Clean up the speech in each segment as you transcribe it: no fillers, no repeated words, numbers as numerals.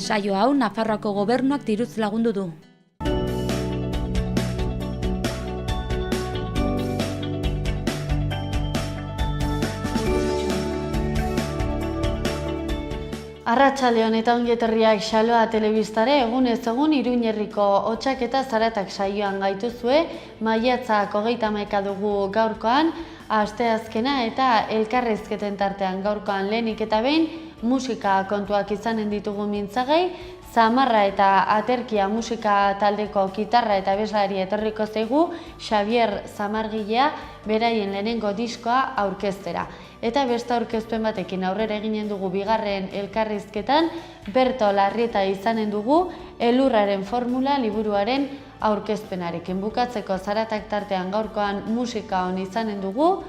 Saio hau Nafarroako gobernuak diruz lagundu du. Arratsaldeon eta ongi etorriak Xaloa telebistare, egunez egun Iruñerriko hotsak eta zaratak saioan gaituzue. Maiatzak 31 dugu gaurkoan, asteazkena eta elkarrizketen tartean gaurkoan lehenik eta behin musika kontuak izanen ditugu mintzagai. Zamarra eta Aterkia musika taldeko gitarra eta abeslari etorriko zaigu Xabier Zamargilea beraien lehenengo diskoa aurkeztera. Eta beste aurkezpen batekin aurrera eginen dugu bigarren elkarrizketan, Berto Larrieta izanen dugu Elurraren formula liburuaren aurkezpenarekin. Bukatzeko zaratak tartean gaurkoan musika on izanen dugu.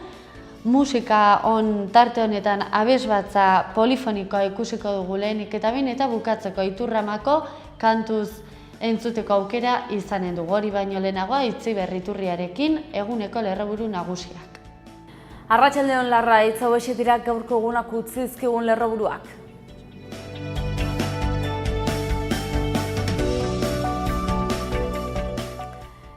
Musika on tarte honetan abesbatza polifonikoa ikusiko dugu lehenik eta behin, eta bukatzeko Iturramako kantuz entzuteko aukera izanen dugu. Hori baino lehenagoa Itziber Iturriarekin eguneko lerroburu nagusiak. Arratsaldeon Larra, hitz hauexek dira gaurko egunak utzi dizkigun lerroburuak.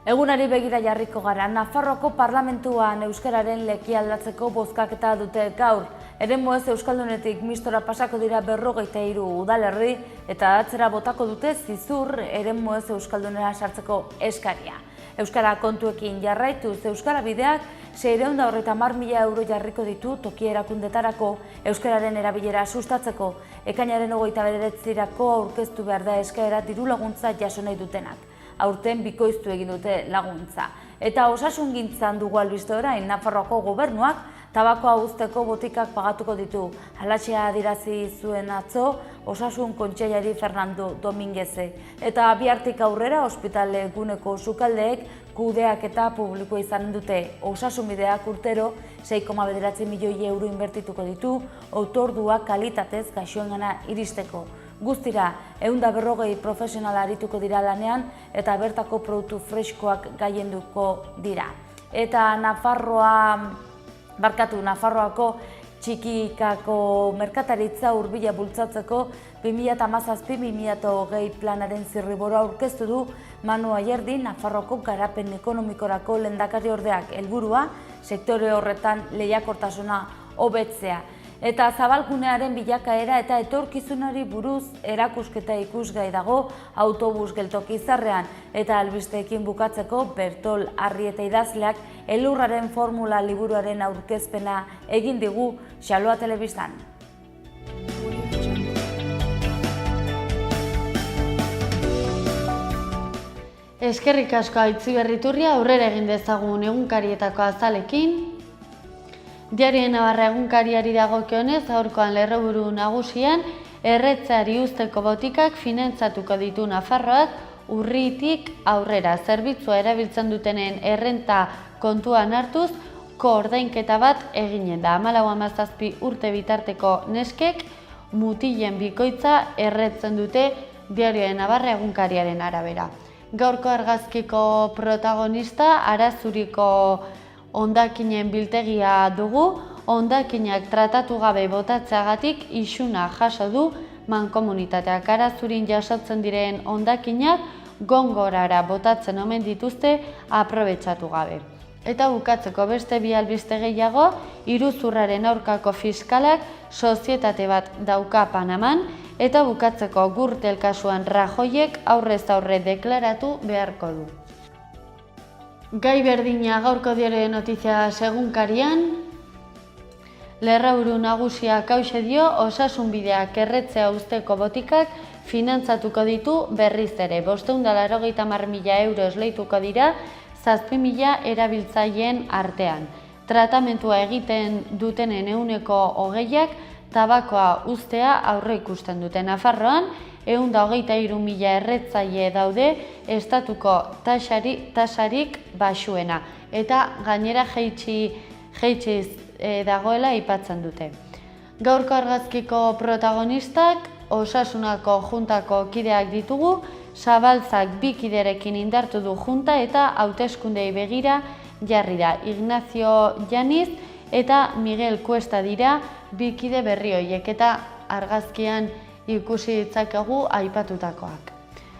Egunari begira jarriko gara, Nafarroako parlamentuan euskararen leki aldatzeko bozkaketa dute gaur. Eremuez euskaldunetik mistora pasako dira 53 udalerri eta atzera botako dute Zizur eremuez euskaldunera sartzeko eskaria. Euskara kontuekin jarraituz Euskara Bideak 630.000 euro jarriko ditu toki erakundetarako euskararen erabilera sustatzeko. Ekainaren 29-erako aurkeztu behar da eskaera diru laguntza jaso nahi dutenak. Aurten bikoiztu egin dute laguntza. Eta osasungintzan dugu albiste orain, Nafarroako gobernuak tabakoa uzteko botikak pagatuko ditu. Halaxea adirazi zuen atzo Osasun Kontseilari Fernando Domingueze. Eta bihartik aurrera ospitale guneko sukaldeek kudeaketa publikoa izanen dute. Osasun Bideak urtero 6,9 milioi euro inbertituko ditu otorduak kalitatez gaixoengana iristeko. Guztira, 140 profesional arituko dira lanean eta bertako produktu freskoak gailenduko dira. Eta Nafarroako txikikako merkataritza hurbila bultzatzeko 2017-2020 planaren zirriborua aurkeztu du Manu Ayerdi, Nafarroako garapen ekonomikorako lehendakariordeak. Helburua sektore horretan lehiakortasuna hobetzea. Eta zabalgunearen bilakaera eta etorkizunari buruz erakusketa ikusgai dago autobus geltoki zarrean. Eta albisteekin bukatzeko Bertol Arrieta idazleak Elurraren formula liburuaren aurkezpena egin digu Xaloa telebistan. Eskerrik asko Itziber Iturria, aurrera egin dezagun egunkarietako azalekin. Diario Navarra egunkariari dagokionez, gaurkoan lerroburu nagusian, erretzeari uzteko botikak finantzatuko ditu Nafarroak urritik aurrera. Zerbitzua erabiltzen dutenen errenta kontuan hartuz, koordainketa bat eginen da. 14-17 urte bitarteko neskek mutilen bikoitza erretzen dute Diario Navarra egunkariaren arabera. Gaurko argazkiko protagonista Arazuriko hondakinen biltegia dugu. Hondakinak tratatu gabe botatzeagatik isuna jaso du mankomunitateak. Arazurin jasotzen diren hondakinak gongorara botatzen omen dituzte aprobetxatu gabe. Eta bukatzeko beste bi albiste gehiago, iruzurraren aurkako fiskalak sozietate bat dauka Panaman, eta bukatzeko Gürtel kasuan Rajoyek aurrez aurre deklaratu beharko du. Gai berdina gaurko Diario Noticias egunkarian, lerroburu nagusiak hauxe dio, Osasun Bideak erretzea uzteko botikak finantzatuko ditu berriz ere. 580.000 euro esleituko dira 7.000 erabiltzaileen artean. Tratamentua egiten dutenen 20%ak tabakoa uztea aurreikusten dute. Nafarroan 123.000 erretzaile daude estatuko tasarik baxuena, eta gainera jaitsiz dagoela aipatzen dute. Gaurko argazkiko protagonistak Osasunako juntako kideak ditugu. Zabaltzak 2 kiderekin indartu du junta eta hauteskundei begira jarri da. Ignacio Llaniz eta Miguel Cuesta dira 2 kide berri horiek, eta argazkian ikusi ditzakegu aipatutakoak.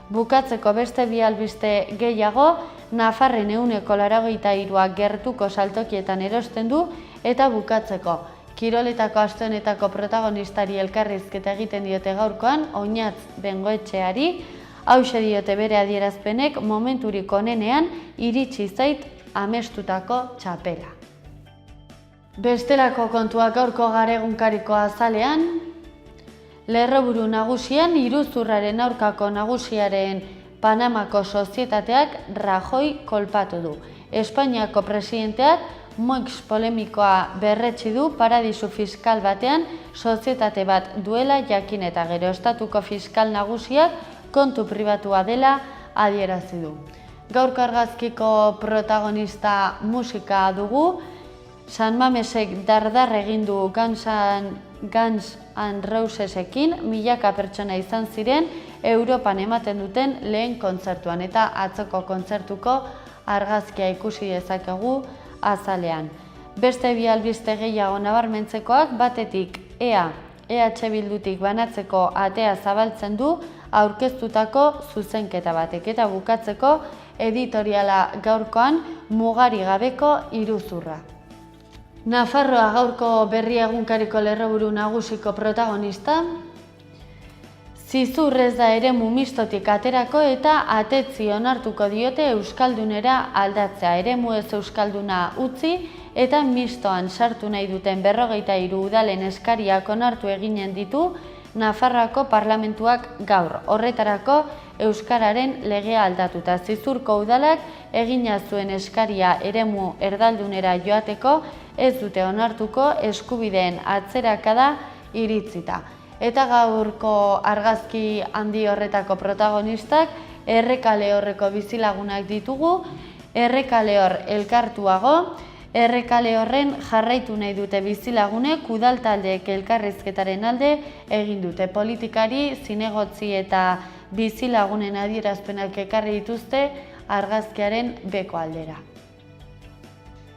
Bukatzeko beste bi albiste gehiago, Nafarren 83%ak gertuko saltokietan erosten du, eta bukatzeko, kiroletako aste honetako protagonistari elkarrizketa egiten diote gaurkoan, Oñatz Bengoetxeari, hauxe diote bere adierazpenek momenturik onenean iritsi zait amestutako txapela. Bestelako kontuak gaurko Garegunkariko azalean, lerroburu nagusian iruzurraren aurkako nagusiaren Panamako sozietateak Rajoy kolpatu du. Espainiako presidenteak moix polemikoa berretsi du paradisu fiskal batean sozietate bat duela jakin eta gero estatuko fiskal nagusiak kontu pribatua dela adierazi du. Gaurko argazkiko protagonista musika dugu, San Mamesek dardar egin du Guns N' Rosesekin, milaka pertsona izan ziren Europan ematen duten lehen kontzertuan, eta atzoko kontzertuko argazkia ikusi dezakegu azalean. Beste bi albiste gehiago nabarmentzekoak, batetik EH Bildutik banatzeko atea zabaltzen du aurkeztutako zuzenketa batek, eta bukatzeko editoriala gaurkoan mugari gabeko iruzurra. Nafarroa gaurko Berri Egunkariko lerroburu nagusiko protagonista, zizur ez da eremu mistotik aterako eta atetzi onartuko diote euskaldunera aldatzea, eremu ez euskalduna utzi eta mistoan sartu nahi duten 53 udalen eskariak onartu eginen ditu Nafarroako parlamentuak gaur. Horretarako euskararen legea aldatuta. Zizurko udalak egina zuen eskaria eremu erdaldunera joateko ez dute onartuko eskubideen atzerakada iritzita. Eta gaurko argazki handi horretako protagonistak Errekalehorreko bizilagunak ditugu, Errekalehor elkartuago, Errekalehorren jarraitu nahi dute bizilagunek udaltaldeek elkarrizketaren alde egin dute. Politikari, zinegotzi eta bizilagunen adierazpenak ekarri dituzte argazkiaren beko aldera.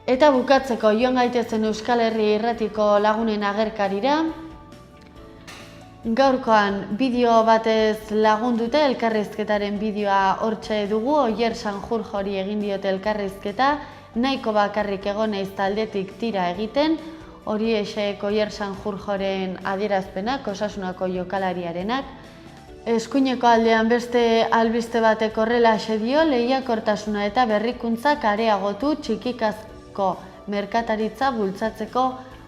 Eta bukatzeko joan gaitezen Euskal Herri Irratiko lagunen agerkarira. Gaurkoan bideo batez lagundute elkarrizketaren bideoa hortxe dugu, Oier Sanjurjori egin diote elkarrizketa, nahiko bakarrik egon naiz taldetik tira egiten, hori esek Oier Sanjurjoren adierazpenak, Osasunako jokalariarenak. Eskuineko aldean beste albiste batek horrelaxe dio, lehiakortasuna eta berrikuntzak areagotu txikikazko merkataritza bultzatzeko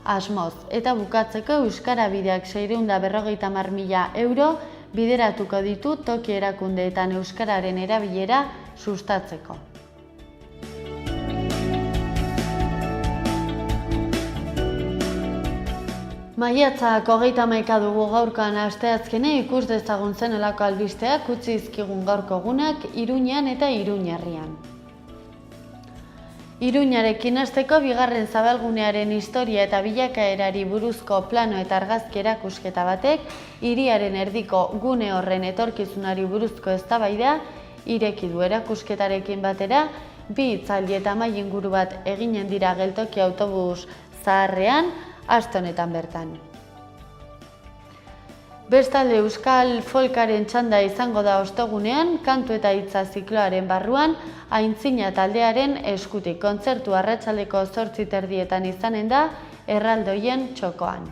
asmoz. Eta bukatzeko Euskara Bideak 650.000 euro bideratuko ditu toki erakundeetan euskararen erabilera sustatzeko. Maiatzak 31 dugu gaurkoan asteazkene, ikus dezagun zenolako albisteak utzi dizkigun gaurko egunak Iruñean eta Iruñerrian. Iruñarekin hasteko bigarren zabalgunearen historia eta bilakaerari buruzko plano eta argazki erakusketa batek hiriaren erdiko gune horren etorkizunari buruzko eztabaida ireki du. Erakusketarekin batera, bi hitzaldi eta mahai inguru bat eginen dira geltoki autobus zaharrean, aste honetan bertan. Bestalde Euskal Folkaren txanda izango da ostegunean, kantu eta hitza zikloaren barruan, Aintzina taldearen eskutik kontzertu arratsaldeko 8:30 izanen da erraldoien txokoan.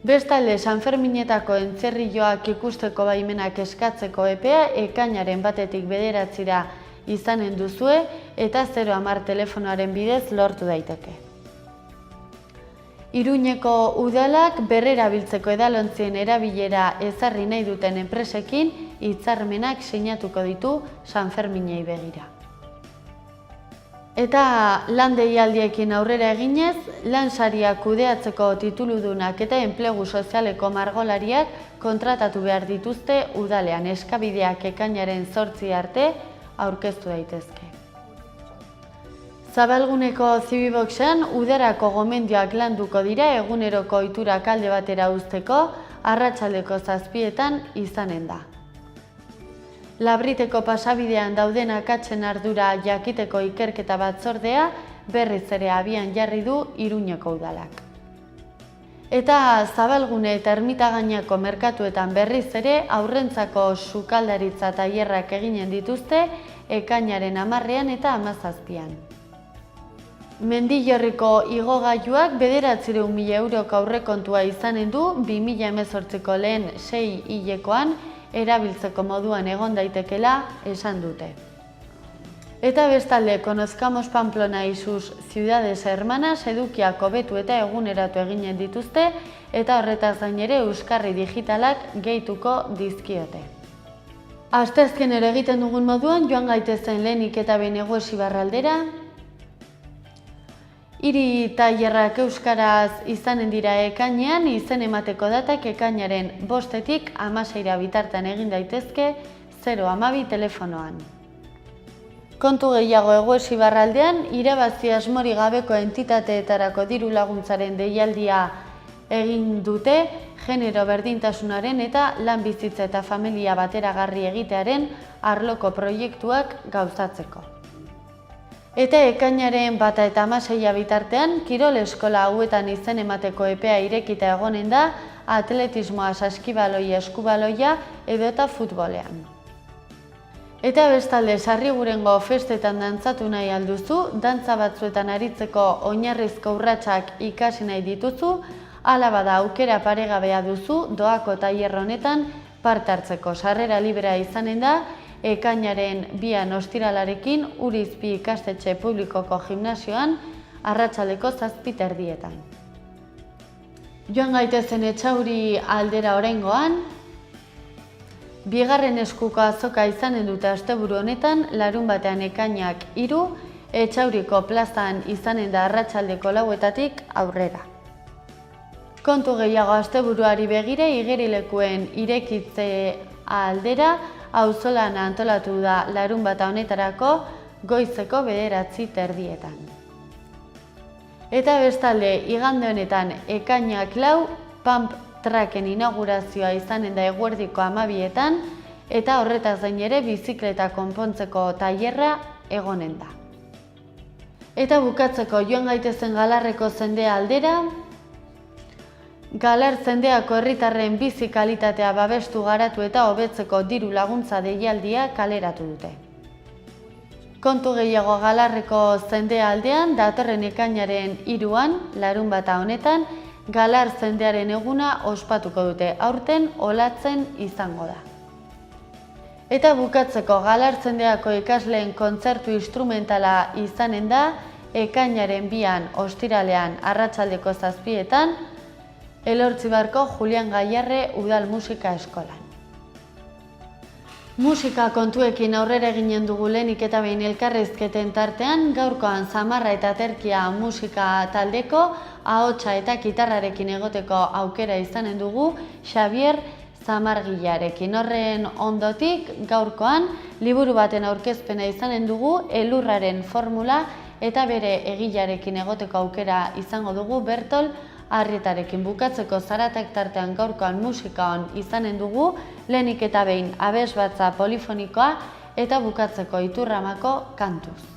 Bestalde Sanferminetako entzerrilloak ikusteko baimenak eskatzeko epea ekainaren 1-tik 9 izanen duzue eta 010 telefonoaren bidez lortu daiteke. Iruñeko udalak berrerabiltzeko edalontzien erabilera ezarri nahi duten enpresekin hitzarmenak sinatuko ditu Sanferminei begira. Eta lan deialdiekin aurrera eginez, lansaria kudeatzeko tituludunak eta enplegu sozialeko margolariak kontratatu behar dituzte udalean, eskabideak ekainaren 8 arte aurkeztu daitezke. Zabalguneko Zibiboxean udarako gomendioak landuko dira eguneroko ohiturak alde batera uzteko arratsaldeko 7 izanen da. Labriteko pasabidean dauden akatsen ardura jakiteko ikerketa batzordea berriz ere abian jarri du Iruñeko udalak. Eta Zabalgune eta Ermitagainako merkatuetan berriz ere aurrentzako sukaldaritza tailerrak eginen dituzte ekainaren 10ean eta 17ean. Mendillorriko igogailuak 900.000 euroko aurrekontua izanen du 2018ko lehen 6 hilekoan erabiltzeko moduan egon daitekela esan dute. Eta bestalde, Conozcamos Pamplona y sus ciudades hermanas edukiak hobetu eta eguneratu eginen dituzte eta horretaz gain ere euskarri digitalak gehituko dizkiote. Asteazkenero egiten dugun moduan joan gaitezen lehenik eta behin Eguesibarra aldera. Hiri tailerrak euskaraz izanen dira ekainean, izen emateko datak ekainaren 5etik 16 bitartean egin daitezke 012 telefonoan. Kontu gehiago Eguesibarra aldean, irabazi asmori gabeko entitateetarako diru laguntzaren deialdia egin dute, genero berdintasunaren eta lan bizitza eta familia bateragarri egitearen arloko proiektuak gauzatzeko. Eta ekainaren 1 eta 16 bitartean, kirol eskola hauetan izen emateko epea irekita egonen da, atletismoa, saskibaloia, eskubaloia edo eta futbolean. Eta bestalde, Sarrigurengo festetan dantzatu nahi alduzu, dantza batzuetan aritzeko oinarrizko urratsak ikasi nahi dituzu, hala bada aukera paregabea duzu doako tailer honetan parte hartzeko. Sarrera librea izanen da, ekainaren 2 ostiralarekin Urizpi ikastetxe publikoko gimnasioan arratsaldeko 7:30. Joan gaitezen Etxauri aldera oraingoan. Bigarren eskuko azoka izanen dute asteburu honetan, larunbatean ekainak 3, Etxauriko plazan izanen da arratsaldeko 4etatik aurrera. Kontu gehiago asteburuari begire, igerilekuen irekitze aldera, auzolana antolatu da larunbata honetarako goizeko 9:30. Eta bestalde, igande honetan ekainak 4, Pump Tracken inaugurazioa izanen da eguerdiko 12etan eta horretaz gain ere bizikleta konpontzeko tailerra egonen da. Eta bukatzeko joan gaitezen Galarreko zendea aldera. Galar zendeako herritarren bizi kalitatea babestu garatu eta hobetzeko diru laguntza deialdia kaleratu dute. Kontu gehiago Galarreko zendea aldean, datorren ekainaren 3an, larunbata honetan, Galar zendearen eguna ospatuko dute, aurten olatzen izango da. Eta bukatzeko Galar zendeako ikasleen kontzertu instrumentala izanen da, ekainaren 2an ostiralean arratsaldeko 7etan, Elortzibarko Julian Gaiarre Udal Musika Eskolan. Musika kontuekin aurrera eginen dugu lehenik eta behin elkarrizketen tartean, gaurkoan Zamarra eta Terkia musika taldeko, ahotsa eta kitarrarekin egoteko aukera izanen dugu Xavier Zamargilarekin. Horren ondotik, gaurkoan, liburu baten aurkezpena izanen dugu, Elurraren formula eta bere egilarekin egoteko aukera izango dugu Bertol Arrietarekin. Bukatzeko Zaratak tartean gaurkoan musika on izanen dugu, lehenik eta behin abesbatza polifonikoa eta bukatzeko Iturramako kantuz.